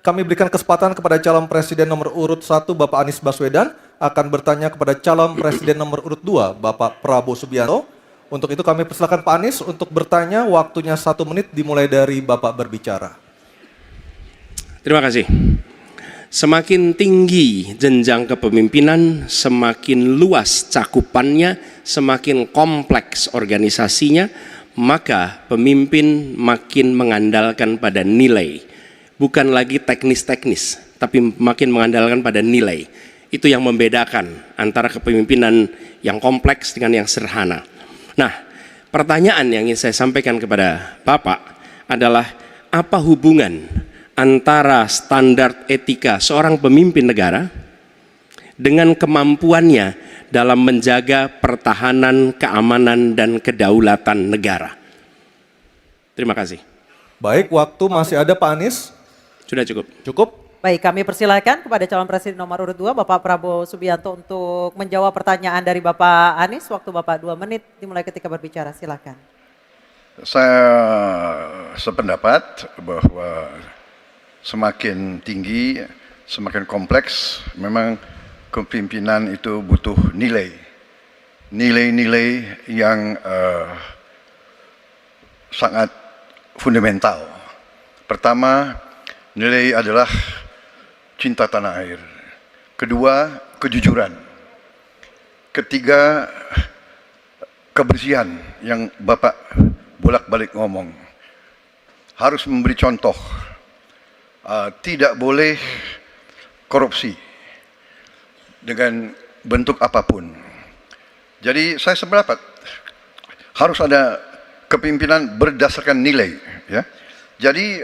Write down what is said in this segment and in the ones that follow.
kami berikan kesempatan kepada calon presiden nomor urut 1 Bapak Anies Baswedan akan bertanya kepada calon presiden nomor urut 2 Bapak Prabowo Subianto. Untuk itu kami persilakan Pak Anies untuk bertanya, waktunya 1 menit dimulai dari Bapak berbicara. Terima kasih. Semakin tinggi jenjang kepemimpinan, semakin luas cakupannya, semakin kompleks organisasinya, maka pemimpin makin mengandalkan pada nilai. Bukan lagi teknis-teknis, tapi makin mengandalkan pada nilai. Itu yang membedakan antara kepemimpinan yang kompleks dengan yang sederhana. Nah, pertanyaan yang ingin saya sampaikan kepada Bapak adalah apa hubungan antara standar etika seorang pemimpin negara dengan kemampuannya dalam menjaga pertahanan, keamanan, dan kedaulatan negara. Terima kasih. Baik, waktu masih ada Pak Anies. Sudah cukup. Cukup? Baik, kami persilakan kepada calon presiden nomor urut 2 Bapak Prabowo Subianto untuk menjawab pertanyaan dari Bapak Anies. Waktu Bapak 2 menit dimulai ketika berbicara, silakan. Saya sependapat bahwa semakin tinggi, semakin kompleks, memang kepemimpinan itu butuh nilai. Nilai-nilai yang sangat fundamental. Pertama, nilai adalah cinta tanah air. Kedua, kejujuran. Ketiga, kebersihan yang Bapak bolak-balik ngomong. Harus memberi contoh. Tidak boleh korupsi dengan bentuk apapun. Jadi saya sependapat harus ada kepemimpinan berdasarkan nilai. Ya. Jadi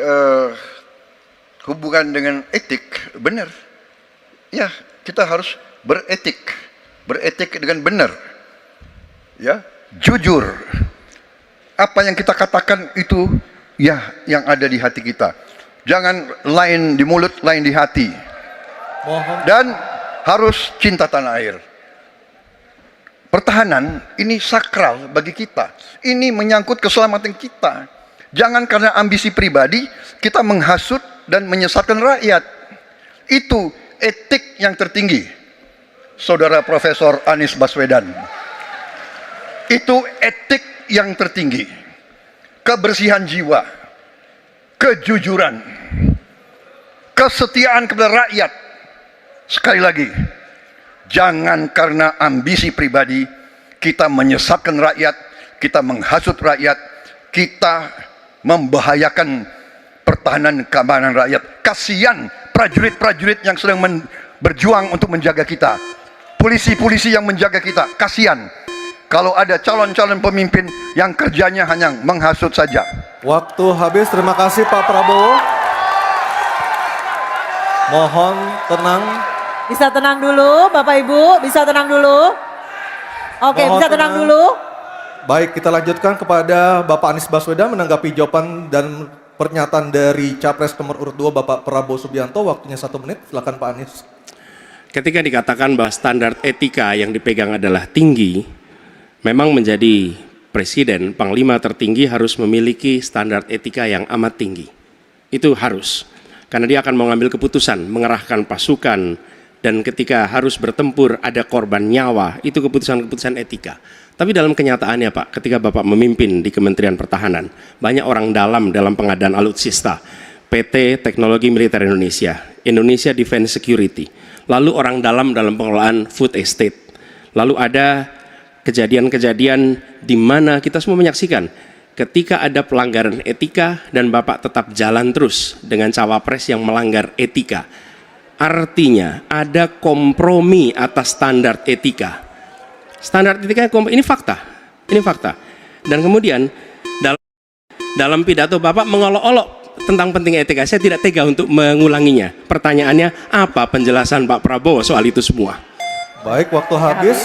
hubungan dengan etik benar. Ya, kita harus beretik dengan benar. Ya, jujur. Apa yang kita katakan itu ya yang ada di hati kita. Jangan lain di mulut, lain di hati. Dan harus cinta tanah air. Pertahanan ini sakral bagi kita. Ini menyangkut keselamatan kita. Jangan karena ambisi pribadi kita menghasut dan menyesatkan rakyat. Itu etik yang tertinggi, Saudara Profesor Anies Baswedan. Itu etik yang tertinggi. Kebersihan jiwa, kejujuran, kesetiaan kepada rakyat. Sekali lagi, jangan karena ambisi pribadi kita menyesatkan rakyat, kita menghasut rakyat, kita membahayakan pertahanan keamanan rakyat. Kasihan prajurit-prajurit yang sedang berjuang untuk menjaga kita. Polisi-polisi yang menjaga kita, kasihan. Kalau ada calon-calon pemimpin yang kerjanya hanya menghasut saja. Waktu habis, terima kasih Pak Prabowo. Mohon tenang. Bisa tenang dulu Bapak Ibu, bisa tenang dulu. Oke, Mohon bisa tenang dulu. Baik, kita lanjutkan kepada Bapak Anies Baswedan menanggapi jawaban dan pernyataan dari Capres nomor urut 2 Bapak Prabowo Subianto. Waktunya 1 menit, silakan Pak Anies. Ketika dikatakan bahwa standar etika yang dipegang adalah tinggi, memang menjadi presiden, panglima tertinggi harus memiliki standar etika yang amat tinggi. Itu harus, karena dia akan mengambil keputusan, mengerahkan pasukan, dan ketika harus bertempur ada korban nyawa, itu keputusan-keputusan etika. Tapi dalam kenyataannya Pak, ketika Bapak memimpin di Kementerian Pertahanan, banyak orang dalam pengadaan alutsista, PT Teknologi Militer Indonesia, Indonesia Defense Security, lalu orang dalam pengelolaan food estate, lalu ada kejadian-kejadian di mana kita semua menyaksikan ketika ada pelanggaran etika dan Bapak tetap jalan terus dengan cawapres yang melanggar etika. Artinya ada kompromi atas standar etika. Standar etika ini fakta. Ini fakta. Dan kemudian dalam pidato Bapak mengolok-olok tentang pentingnya etika. Saya tidak tega untuk mengulanginya. Pertanyaannya, apa penjelasan Pak Prabowo soal itu semua? Baik, waktu habis.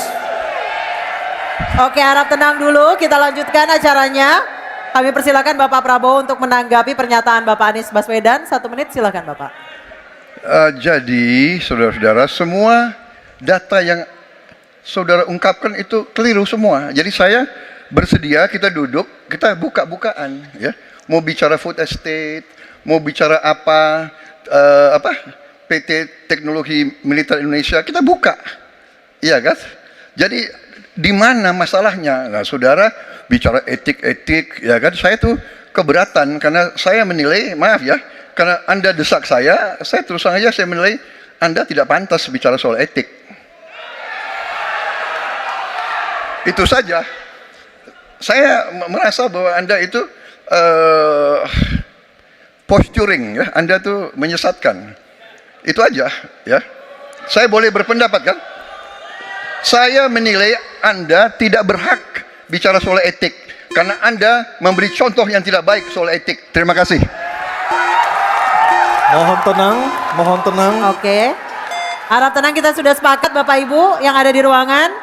Oke, harap tenang dulu, kita lanjutkan acaranya. Kami persilakan Bapak Prabowo untuk menanggapi pernyataan Bapak Anies Baswedan. 1 menit, silakan Bapak. Jadi, saudara-saudara, semua data yang saudara ungkapkan itu keliru semua. Jadi saya bersedia kita duduk, kita buka-bukaan, ya. Mau bicara food estate, mau bicara apa, PT Teknologi Militer Indonesia, kita buka. Iya kan? Jadi di mana masalahnya? Nah, saudara bicara etik-etik, ya kan? Saya tuh keberatan karena saya menilai, maaf ya, karena Anda desak saya terus terang aja saya menilai Anda tidak pantas bicara soal etik. Itu saja. Saya merasa bahwa Anda itu posturing, ya. Anda tuh menyesatkan. Itu aja, ya. Saya boleh berpendapat kan? Saya menilai Anda tidak berhak bicara soal etik karena Anda memberi contoh yang tidak baik soal etik. Terima kasih. Mohon tenang, mohon tenang. Oke. Harap tenang, kita sudah sepakat Bapak Ibu yang ada di ruangan.